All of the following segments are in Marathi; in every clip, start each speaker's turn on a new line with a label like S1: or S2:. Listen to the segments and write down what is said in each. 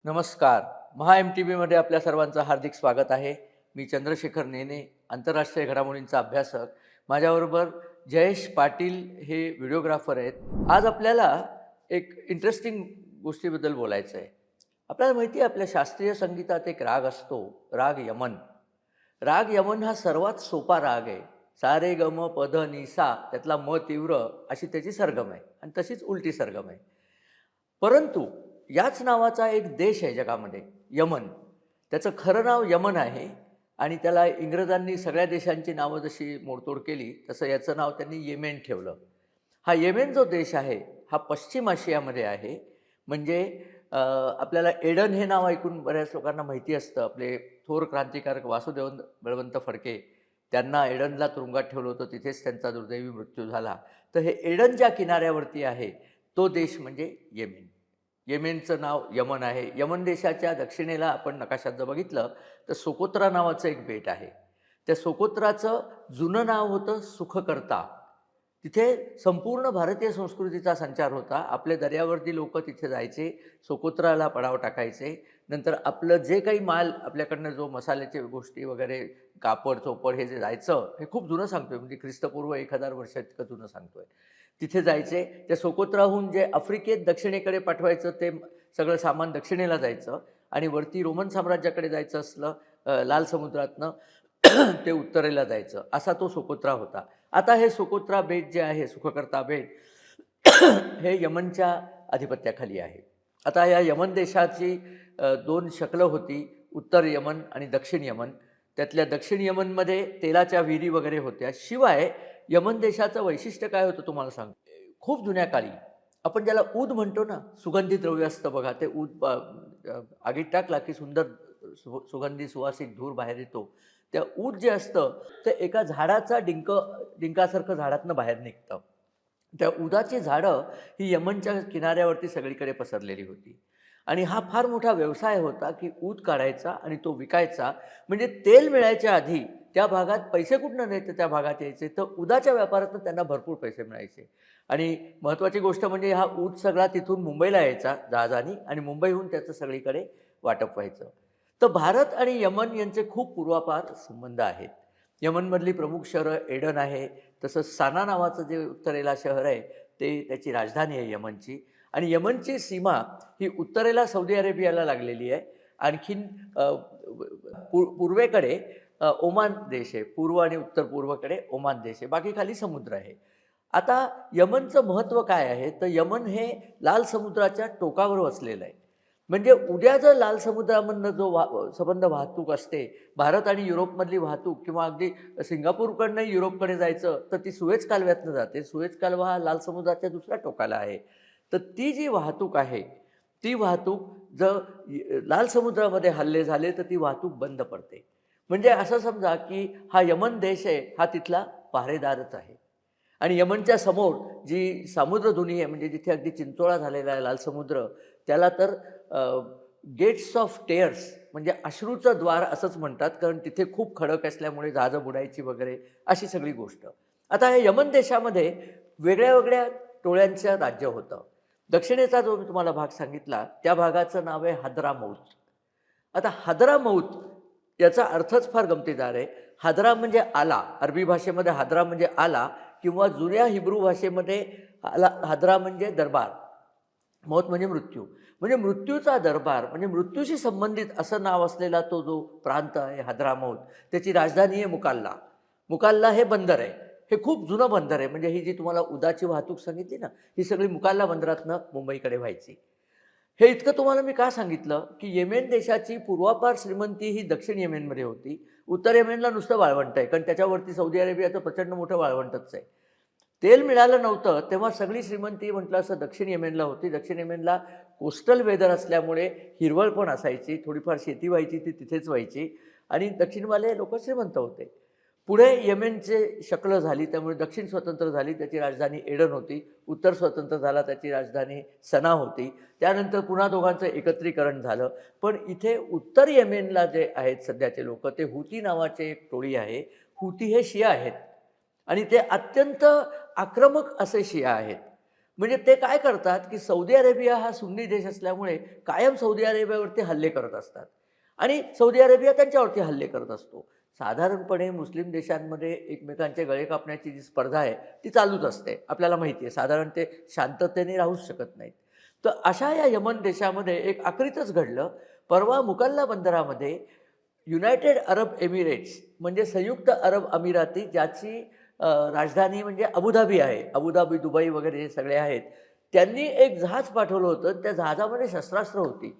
S1: नमस्कार. महा-एम-टी-व्हीमध्ये आपल्या सर्वांचं हार्दिक स्वागत आहे. मी चंद्रशेखर नेने, आंतरराष्ट्रीय घडामोडींचा अभ्यासक. माझ्याबरोबर जयेश पाटील हे व्हिडिओग्राफर आहेत. आज आपल्याला एक इंटरेस्टिंग गोष्टीबद्दल बोलायचं आहे. आपल्याला माहिती आहे आपल्या शास्त्रीय संगीतात एक राग असतो, राग यमन. राग यमन हा सर्वात सोपा राग आहे. सा रे ग म प ध नि सा त्यातला म तीव्र अशी त्याची सरगम आहे आणि तशीच उलटी सरगम आहे. परंतु याच नावाचा एक देश आहे जगामध्ये, यमन. त्याचं खरं नाव यमन आहे आणि त्याला इंग्रजांनी सगळ्या देशांची नावं जशी मोडतोड केली, तसं याचं नाव त्यांनी येमेन ठेवलं. हा येमेन जो देश आहे, हा पश्चिम आशियामध्ये आहे. म्हणजे आपल्याला एडन हे नाव ऐकून बऱ्याच लोकांना माहिती असतं. आपले थोर क्रांतिकारक वासुदेव बळवंत फडके, त्यांना एडनला तुरुंगात ठेवलं होतं. तिथेच त्यांचा दुर्दैवी मृत्यू झाला. तर हे एडनच्या किनाऱ्यावरती आहे, तो देश म्हणजे येमेन. येमेनचं नाव यमन आहे. यमन देशाच्या दक्षिणेला आपण नकाशात जर बघितलं, तर सोकोत्रा नावाचं एक बेट आहे. त्या सोकोत्राचं जुनं नाव होतं सुखकर्ता. तिथे संपूर्ण भारतीय संस्कृतीचा संचार होता. आपले दर्यावर्दी लोकं तिथे जायचे, सोकोत्राला पडाव टाकायचे. नंतर आपलं जे काही माल आपल्याकडनं जो मसाल्याच्या गोष्टी वगैरे, कापड-चोपड हे जे जायचं, हे खूप जुनं सांगतोय म्हणजे ख्रिस्तपूर्व 1000 वर्ष इतकं जुनं सांगतोय. तिथे जायचे. त्या सोकोत्राहून जे आफ्रिकेत दक्षिणेकडे पाठवायचं ते सगळं सामान दक्षिणेला जायचं आणि वरती रोमन साम्राज्याकडे जायचं असलं लाल समुद्रातनं ते उत्तरेला जायचं. असा तो सोकोत्रा होता. आता हे सोकोत्रा बेट जे आहे, सुखकर्ता बेट हे यमनच्या अधिपत्याखाली आहे. आता या यमन देशाची 2 शकलं होती. उत्तर यमन आणि दक्षिण यमन. त्यातल्या दक्षिण यमनमध्ये तेलाच्या विहिरी वगैरे होत्या. शिवाय यमन देशाचं वैशिष्ट्य काय होतं तुम्हाला सांगतो. खूप जुन्या काळी आपण ज्याला ऊद म्हणतो ना, सुगंधी द्रव्य असतं बघा, ते ऊद आगीत टाकला की सुंदर सुगंधी सुवासिक धूर बाहेर येतो. त्या ऊद जे असतं, ते एका झाडाचा डिंकासारखं झाडातनं बाहेर निघतं. त्या उदाची झाडं ही यमनच्या किनाऱ्यावरती सगळीकडे पसरलेली होती. आणि हा फार मोठा व्यवसाय होता, की ऊद काढायचा आणि तो विकायचा. म्हणजे तेल मिळायच्या आधी त्या भागात पैसे कुठनं नाही त्या भागात यायचे, तर उदाच्या व्यापारातून त्यांना भरपूर पैसे मिळायचे. आणि महत्त्वाची गोष्ट म्हणजे हा ऊद सगळा तिथून मुंबईला यायचा जहाजानी आणि मुंबईहून त्याचं सगळीकडे वाटप व्हायचं. तर भारत आणि यमन यांचे खूप पूर्वापार संबंध आहेत. यमनमधली प्रमुख शहरं एडन आहे. तसंच साना नावाचं जे उत्तरेला शहर आहे, ते त्याची राजधानी आहे यमनची. आणि यमनची सीमा ही उत्तरेला सौदी अरेबियाला लागलेली आहे. आणखीन पूर्वेकडे ओमान देश आहे. पूर्व आणि उत्तर पूर्वेकडे ओमान देश आहे. बाकी खाली समुद्र आहे. आता यमनचं महत्त्व काय आहे, तर यमन हे लाल समुद्राच्या टोकावर वसलेलं आहे. म्हणजे उद्या जर लाल समुद्रामधनं जो संबंध वाहतूक असते, भारत आणि युरोपमधली वाहतूक किंवा अगदी सिंगापूरकडनंही युरोपकडे जायचं, तर ती सुएझ कालव्यातनं जाते. सुएझ कालवा हा लाल समुद्राच्या दुसऱ्या टोकाला आहे. तर ती जी वाहतूक आहे, ती वाहतूक जर लाल समुद्रामध्ये हल्ले झाले, तर ती वाहतूक बंद पडते. म्हणजे असं समजा, की हा यमन देश आहे, हा तिथला पहारेदारच आहे. आणि यमनच्या समोर जी सामुद्रधुनी आहे, म्हणजे जिथे अगदी चिंचोळा झालेला आहे लाल समुद्र, त्याला तर गेट्स ऑफ टेअर्स म्हणजे अश्रूचं द्वार असंच म्हणतात, कारण तिथे खूप खडक असल्यामुळे जहाजं बुडायची वगैरे अशी सगळी गोष्ट. आता या यमन देशामध्ये वेगळ्या-वेगळ्या टोळ्यांचं राज्य होतं. दक्षिणेचा जो मी तुम्हाला भाग सांगितला, त्या भागाचं नाव आहे हद्रामौत. आता हद्रामौत याचा अर्थच फार गमतीदार आहे. हादरा म्हणजे आला, अरबी भाषेमध्ये हादरा म्हणजे आला किंवा जुन्या हिब्रू भाषेमध्ये हादरा म्हणजे दरबार. मौत म्हणजे मृत्यू. म्हणजे मृत्यूचा दरबार म्हणजे मृत्यूशी संबंधित असं नाव असलेला तो जो प्रांत आहे हद्रामौत, त्याची राजधानी आहे मुकाल्ला. मुकाल्ला हे बंदर आहे. हे खूप जुनं बंदर आहे. म्हणजे ही जी तुम्हाला उदाची वाहतूक सांगितली ना, ही सगळी मुकाल्ला बंदरातनं मुंबईकडे व्हायची. हे इतकं तुम्हाला मी का सांगितलं, की येमेन देशाची पूर्वापार श्रीमंती ही दक्षिण येमेनमध्ये होती. उत्तर येमेनला नुसतं वाळवंट आहे, कारण त्याच्यावरती सौदी अरेबियाचं प्रचंड मोठं वाळवंटच आहे. तेल मिळालं नव्हतं, तेव्हा सगळी श्रीमंती म्हटलं असं दक्षिण येमेनला होती. दक्षिण येमेनला कोस्टल वेदर असल्यामुळे हिरवळ पण असायची, थोडीफार शेती व्हायची ती तिथेच व्हायची आणि दक्षिणवाले लोकं श्रीमंत होते. पुढे येमेनचे शकलं झाली, त्यामुळे दक्षिण स्वतंत्र झाली, त्याची राजधानी एडन होती. उत्तर स्वतंत्र झाला, त्याची राजधानी सना होती. त्यानंतर पुन्हा दोघांचं एकत्रीकरण झालं. पण इथे उत्तर येमेनला जे आहेत सध्याचे लोकं, ते हुती नावाचे एक टोळी आहे. हुती हे शिया आहेत आणि ते अत्यंत आक्रमक असे शिया आहेत. म्हणजे ते काय करतात, की सौदी अरेबिया हा सुन्नी देश असल्यामुळे कायम सौदी अरेबियावरती हल्ले करत असतात आणि सौदी अरेबिया त्यांच्यावरती हल्ले करत असतो. साधारणपणे मुस्लिम देशांमध्ये एकमेकांचे गळे कापण्याची जी स्पर्धा आहे, ती चालूच असते. आपल्याला माहिती आहे. साधारण ते शांततेने राहूच शकत नाहीत. तर अशा या यमन देशामध्ये एक आक्रीतच घडलं. परवा मुकल्ला बंदरामध्ये युनायटेड अरब एमिरेट्स म्हणजे संयुक्त अरब अमिराती ज्याची राजधानी म्हणजे अबुधाबी आहे. अबुधाबी, दुबई वगैरे हे सगळे आहेत. त्यांनी एक जहाज पाठवलं होतं. त्या जहाजामध्ये शस्त्रास्त्र होती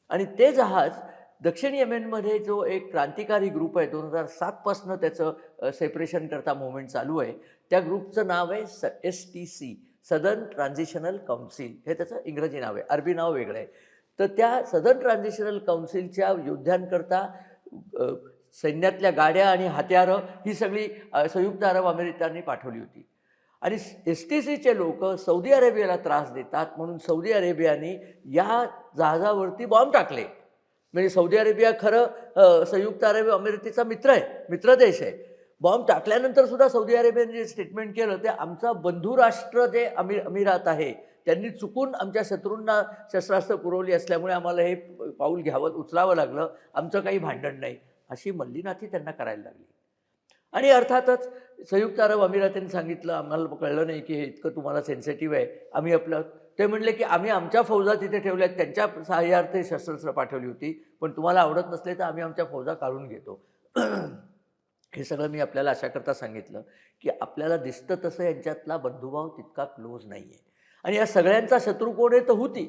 S1: आणि ते जहाज दक्षिण येमेनमध्ये जो एक क्रांतिकारी ग्रुप आहे 2007 पासनं त्याचं सेपरेशन करता मूव्हमेंट चालू आहे. त्या ग्रुपचं नाव आहे STC सदर्न ट्रान्झिशनल काउन्सिल हे त्याचं इंग्रजी नाव आहे. अरबी नाव वेगळं आहे. तर त्या सदर्न ट्रान्झिशनल काउन्सिलच्या योद्ध्यांकरता अ, सैन्यातल्या गाड्या आणि हत्यारं ही सगळी संयुक्त अरब अमिरातांनी पाठवली होती. आणि STCचे लोकं सौदी अरेबियाला त्रास देतात म्हणून सौदी अरेबियाने या जहाजावरती बॉम्ब टाकले. म्हणजे सौदी अरेबिया खरं संयुक्त अरब अमिरातीचा मित्र आहे, मित्र देश आहे. बॉम्ब टाकल्यानंतर सुद्धा सौदी अरेबियाने जे स्टेटमेंट केलं ते आमचा बंधू राष्ट्र जे अमिरात आहे, त्यांनी चुकून आमच्या शत्रूंना शस्त्रास्त्र पुरवली असल्यामुळे आम्हाला हे पाऊल घ्यावं उचलावं लागलं. आमचं काही भांडण नाही. अशी मल्लीनाथी त्यांना करायला लागली. आणि अर्थातच संयुक्त अरब अमिरातीने सांगितलं, आम्हाला कळलं नाही की हे इतकं तुम्हाला सेन्सिटिव्ह आहे. आम्ही आपलं ते म्हणले की आम्ही आमच्या फौजा तिथे ठेवल्यात, त्यांच्या सहाय्यार्थ शस्त्रास्त्र पाठवली होती. पण तुम्हाला आवडत नसले तर आम्ही आमच्या फौजा काढून घेतो. हे सगळं मी आपल्याला अशाकरता सांगितलं, की आपल्याला दिसतं तसं यांच्यातला बंधुभाव तितका क्लोज नाही आहे. आणि या सगळ्यांचा शत्रू कोण आहे? तर हुती.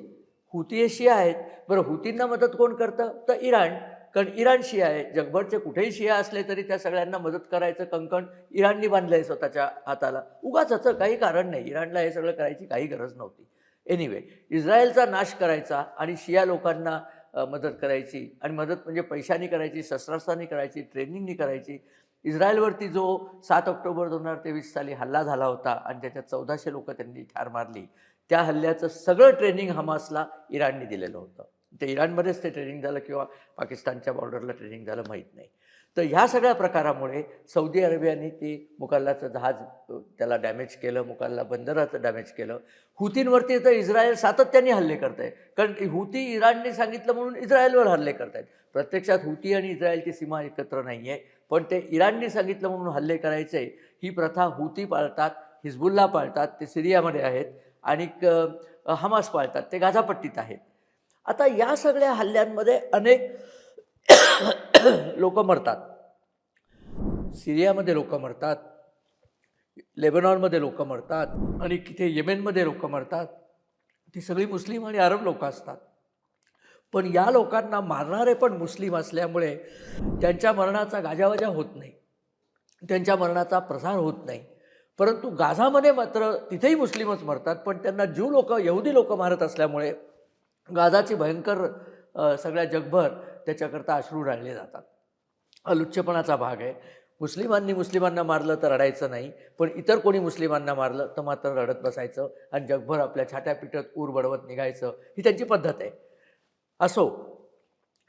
S1: हुती हे शिया आहेत. बरं, हुतींना मदत कोण करतं? तर इराण. कारण इराण शिया आहे. जगभरचे कुठेही शिया असले तरी त्या सगळ्यांना मदत करायचं कंकण इराणनी बांधलं आहे स्वतःच्या हाताला. उगाचचं काही कारण नाही. इराणला हे सगळं करायची काही गरज नव्हती. एनिवे, इस्रायलचा नाश करायचा आणि शिया लोकांना मदत करायची आणि मदत म्हणजे पैशाने करायची, शस्त्रास्त्रांनी करायची, ट्रेनिंगनी करायची. इस्रायलवरती जो 7 ऑक्टोबर 2023 साली हल्ला झाला होता आणि त्याच्यात 1400 लोकं त्यांनी ठार मारली. त्या हल्ल्याचं सगळं ट्रेनिंग हमासला इराणने दिलेलं होतं. ते इराणमध्येच ते ट्रेनिंग झालं किंवा पाकिस्तानच्या बॉर्डरला ट्रेनिंग झालं माहीत नाही. तर ह्या सगळ्या प्रकारामुळे सौदी अरेबियाने ते मुकल्लाचं जहाज त्याला डॅमेज केलं, मुकल्ला बंदराचं डॅमेज केलं. हुतींवरती तर इस्रायल सातत्याने हल्ले करत आहे. कारण हुती इराणने सांगितलं म्हणून इस्रायलवर हल्ले करत आहेत. प्रत्यक्षात हुती आणि इस्रायलची सीमा एकत्र नाही आहे. पण ते इराणने सांगितलं म्हणून हल्ले करायचे ही प्रथा हुती पाळतात, हिजबुल्ला पाळतात, ते सिरियामध्ये आहेत आणि हमास पाळतात, ते गाझापट्टीत आहेत. आता या सगळ्या हल्ल्यांमध्ये अनेक लोकं मरतात. सिरियामध्ये लोकं मरतात, लेबनॉनमध्ये लोकं मरतात आणि तिथे येमेनमध्ये लोकं मरतात. ती सगळी मुस्लिम आणि अरब लोकं असतात. पण या लोकांना मारणारे पण मुस्लिम असल्यामुळे त्यांच्या मरणाचा गाजावाजा होत नाही. त्यांच्या मरणाचा प्रसार होत नाही. परंतु गाझामध्ये मात्र तिथेही मुस्लिमच मरतात, पण त्यांना ज्यू लोकं, यहुदी लोकं मारत असल्यामुळे गाझाची भयंकर सगळ्या जगभर त्याच्याकरता अश्रू ढाळले जातात. हा लुच्चपणाचा भाग आहे. मुस्लिमांना मारलं तर रडायचं नाही, पण इतर कोणी मुस्लिमांना मारलं तर मात्र रडत बसायचं आणि जगभर आपल्या छात्या पिटत ऊर बडवत निघायचं, ही त्यांची पद्धत आहे. असो,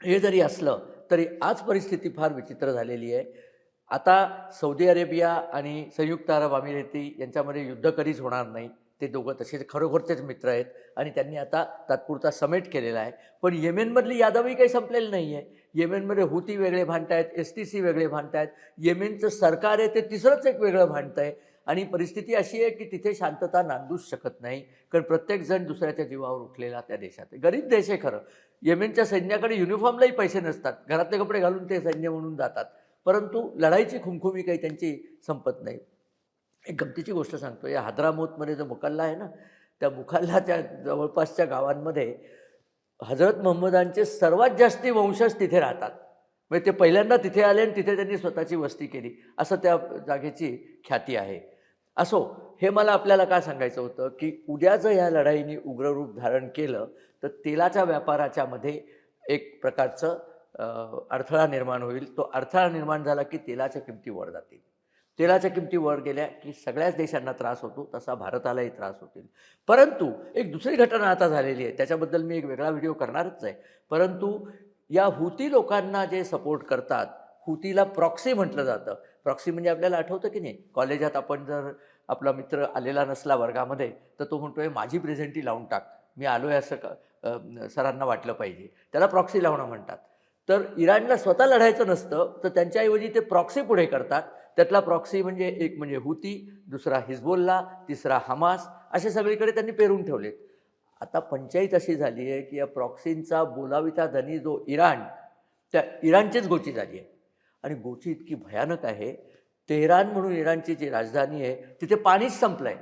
S1: हे जरी असलं तरी आज परिस्थिती फार विचित्र झालेली आहे. आता सौदी अरेबिया आणि संयुक्त अरब अमिराती यांच्यामध्ये युद्ध कधीच होणार नाही. ते दोघं तसेच खरोखरचेच मित्र आहेत आणि त्यांनी आता तात्पुरता समेट केलेला आहे. पण येमेनमधली यादवही काही संपलेली नाही आहे. येमेनमध्ये हुती वेगळे भांडतायत, STC वेगळे भांडतायत. येमेनचं सरकार आहे ते तिसरंच एक वेगळं भांडतं आहे आणि परिस्थिती अशी आहे की तिथे शांतता नांदूच शकत नाही. कारण प्रत्येकजण दुसऱ्याच्या जीवावर उठलेला त्या देशात आहे. गरीब देश आहे खरं. येमेनच्या सैन्याकडे युनिफॉर्मलाही पैसे नसतात. घरातले कपडे घालून ते सैन्य म्हणून जातात. परंतु लढाईची खुमखुमी काही त्यांची संपत नाही. एक गमतीची गोष्ट सांगतो. या हद्रामौतमध्ये जो मुकल्ला आहे ना, त्या मुकल्लाच्या जवळपासच्या गावांमध्ये हजरत मोहम्मदांचे सर्वात जास्ती वंशज तिथे राहतात. म्हणजे ते पहिल्यांदा तिथे आले आणि तिथे त्यांनी स्वतःची वस्ती केली, असं त्या जागेची ख्याती आहे. असो, हे मला आपल्याला काय सांगायचं होतं, की उद्या जर ह्या लढाईने उग्ररूप धारण केलं, तर तेलाच्या व्यापाराच्या मध्ये एक प्रकारचं अडथळा निर्माण होईल. तो अडथळा निर्माण झाला की तेलाच्या किमती वर जातील. तेलाच्या किमती वर गेल्या की सगळ्याच देशांना त्रास होतो, तसा भारतालाही त्रास होतील. परंतु एक दुसरी घटना आता झालेली आहे, त्याच्याबद्दल मी एक वेगळा व्हिडिओ करणारच आहे. परंतु या हुती लोकांना जे सपोर्ट करतात, हुतीला प्रॉक्सी म्हटलं जातं. प्रॉक्सी म्हणजे आपल्याला आठवतं की नाही, कॉलेजात आपण जर आपला मित्र आलेला नसला वर्गामध्ये तर तो म्हणतोय माझी प्रेझेंटी लावून टाक, मी आलो आहे असं सरांना वाटलं पाहिजे. त्याला प्रॉक्सी लावणं म्हणतात. तर इराणला स्वतः लढायचं नसतं तर त्यांच्याऐवजी ते प्रॉक्सी पुढे करतात. त्यातला प्रॉक्सी म्हणजे एक म्हणजे हुती, दुसरा हिजबुल्ला, तिसरा हमास, असे सगळीकडे त्यांनी पेरून ठेवलेत. आता पंचायत अशी झाली आहे की या प्रॉक्सींचा बोलाविता धनी जो इराण, त्या इराणचीच गोची झाली आहे. आणि गोची इतकी भयानक आहे, तेहरान म्हणून इराणची जी राजधानी आहे तिथे पाणीच संपलं आहे.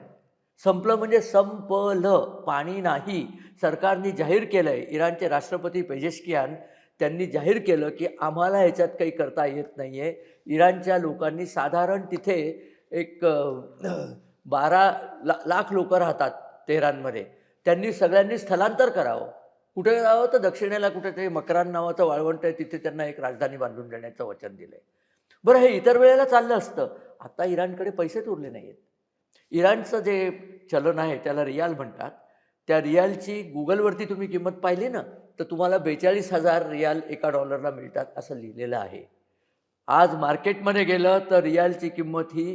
S1: संपलं म्हणजे संपलं, पाणी नाही. सरकारने जाहीर केलं आहे, इराणचे राष्ट्रपती पेजेशकियान त्यांनी जाहीर केलं की आम्हाला ह्याच्यात काही करता येत नाही आहे. इराणच्या लोकांनी साधारण तिथे एक 12 लाख लोकं राहतात तेहरानमध्ये. त्यांनी सगळ्यांनी स्थलांतर करावं. कुठे जावं तर दक्षिणेला कुठेतरी मकरान नावाचं वाळवंट आहे, तिथे त्यांना एक राजधानी बांधून देण्याचं वचन दिलं आहे. बरं, हे इतर वेळेला चाललं असतं. आता इराणकडे पैसेच उरले नाही आहेत. इराणचं जे चलन आहे त्याला रियाल म्हणतात. त्या रियालची गुगलवरती तुम्ही किंमत पाहिली ना तर तुम्हाला 42,000 रियाल एका डॉलरला मिळतात असं लिहिलेलं आहे. आज मार्केटमध्ये गेलं तर रियालची किंमत ही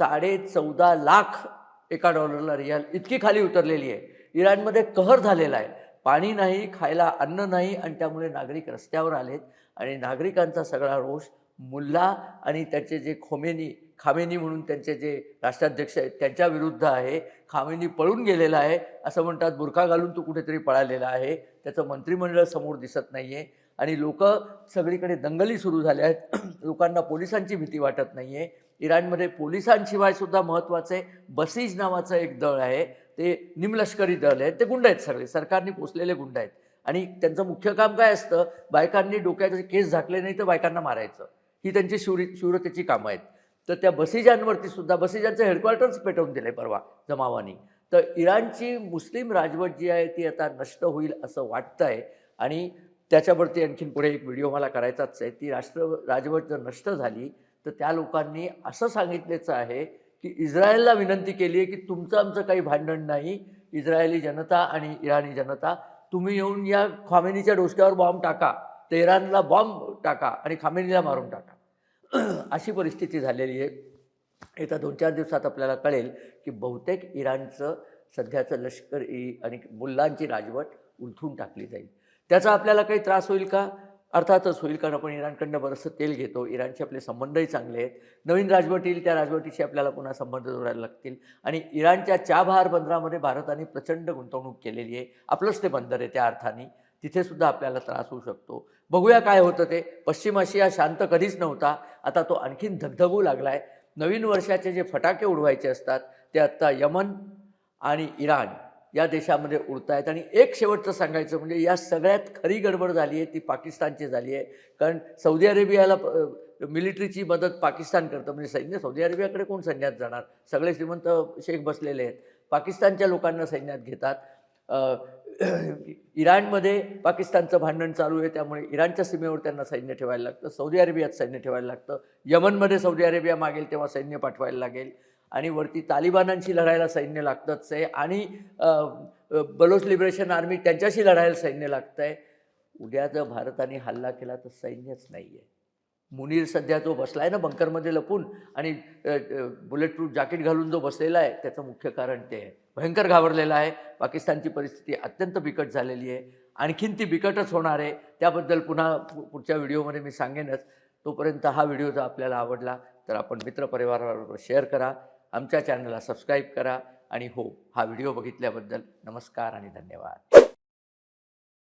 S1: 14.5 लाख एका डॉलरला रियाल इतकी खाली उतरलेली आहे. इराणमध्ये कहर झालेला आहे. पाणी नाही, खायला अन्न नाही आणि त्यामुळे नागरिक रस्त्यावर आलेत आणि नागरिकांचा सगळा रोष मुल्ला आणि त्याचे जे खामेनी म्हणून त्यांचे जे राष्ट्राध्यक्ष आहेत त्यांच्या विरुद्ध आहे. खामेनी पळून गेलेला आहे असं म्हणतात. बुरखा घालून तो कुठेतरी पळालेला आहे. त्याचं मंत्रिमंडळ समोर दिसत नाही आहे आणि लोकं सगळीकडे दंगली सुरू झाल्या आहेत. लोकांना पोलिसांची भीती वाटत नाही आहे. इराणमध्ये पोलिसांशिवाय सुद्धा महत्त्वाचे बसीज नावाचं एक दळ आहे. ते निमलष्करी दल आहेत. ते गुंड आहेत, सगळे सरकारने पोसलेले गुंड आहेत आणि त्यांचं मुख्य काम काय असतं, बायकांनी डोक्याचे केस झाकले नाही तर बायकांना मारायचं. ही त्यांची शूरतेची कामं आहेत. तर त्या बसीजांवरती सुद्धा बसीजांचं हेडक्वार्टर्स पेटवून दिले परवा जमावानी. तर इराणची मुस्लिम राजवट जी आहे ती आता नष्ट होईल असं वाटतं आहे आणि त्याच्यावरती आणखीन पुढे एक व्हिडिओ मला करायचाच आहे. ती राजवट जर नष्ट झाली तर त्या लोकांनी असं सांगितलेचं आहे की इस्रायलला विनंती केली आहे की तुमचं आमचं काही भांडण नाही. इस्रायली जनता आणि इराणी जनता, तुम्ही येऊन या खामेनीच्या डोसक्यावर बॉम्ब टाका, तेहरानला बॉम्ब टाका आणि खामेनीला मारून टाका. अशी परिस्थिती झालेली आहे. येत्या 2-4 दिवसात आपल्याला कळेल की बहुतेक इराणचं सध्याचं लष्करी आणि मुल्लांची राजवट उलथून टाकली जाईल. त्याचा आपल्याला काही त्रास होईल का? अर्थातच होईल, कारण आपण इराणकडनं बरंचसं तेल घेतो. इराणचे आपले संबंधही चांगले आहेत. नवीन राजवट येईल, त्या राजवटीशी आपल्याला पुन्हा संबंध जोडायला लागतील आणि इराणच्या चाबहार बंदरामध्ये भारताने प्रचंड गुंतवणूक केलेली आहे. आपलंच ते बंदर आहे, त्या अर्थाने तिथेसुद्धा आपल्याला त्रास होऊ शकतो. बघूया काय होतं ते. पश्चिम आशिया शांत कधीच नव्हता, आता तो आणखीन धगधगू लागला आहे. नवीन वर्षाचे जे फटाके उडवायचे असतात ते आत्ता यमन आणि इराण या देशामध्ये उडत आहेत. आणि एक शेवटचं सांगायचं म्हणजे या सगळ्यात खरी गडबड झाली आहे ती पाकिस्तानची झाली आहे. कारण सौदी अरेबियाला मिलिटरीची मदत पाकिस्तान करतं, म्हणजे सैन्य सौदी अरेबियाकडे कोण सैन्यात जाणार, सगळे श्रीमंत शेख बसलेले आहेत. पाकिस्तानच्या लोकांना सैन्यात घेतात. इराणमध्ये पाकिस्तानचं भांडण चालू आहे, त्यामुळे इराणच्या सीमेवर त्यांना सैन्य ठेवायला लागतं. सौदी अरेबियात सैन्य ठेवायला लागतं. यमनमध्ये सौदी अरेबिया मागेल तेव्हा सैन्य पाठवायला लागेल आणि वरती तालिबानांशी लढायला सैन्य लागतंच आहे आणि बलोच लिबरेशन आर्मी त्यांच्याशी लढायला सैन्य लागतं आहे. उद्या जर भारताने हल्ला केला तर सैन्यच नाही आहे. मुनीर सध्या जो बसला आहे ना बंकरमध्ये लपून आणि बुलेट प्रूफ जॅकेट घालून जो बसलेला आहे त्याचं मुख्य कारण ते आहे. भयंकर घाबरलेला आहे. पाकिस्तानची परिस्थिती अत्यंत बिकट झालेली आहे. आणखीन ती बिकटच होणार आहे. त्याबद्दल पुन्हा पुढच्या व्हिडिओमध्ये मी सांगेनच. तोपर्यंत हा व्हिडिओ जर आपल्याला आवडला तर आपण मित्रपरिवाराबरोबर शेअर करा, आमच्या चॅनलला सबस्क्राईब करा आणि हो, हा व्हिडिओ बघितल्याबद्दल नमस्कार आणि धन्यवाद.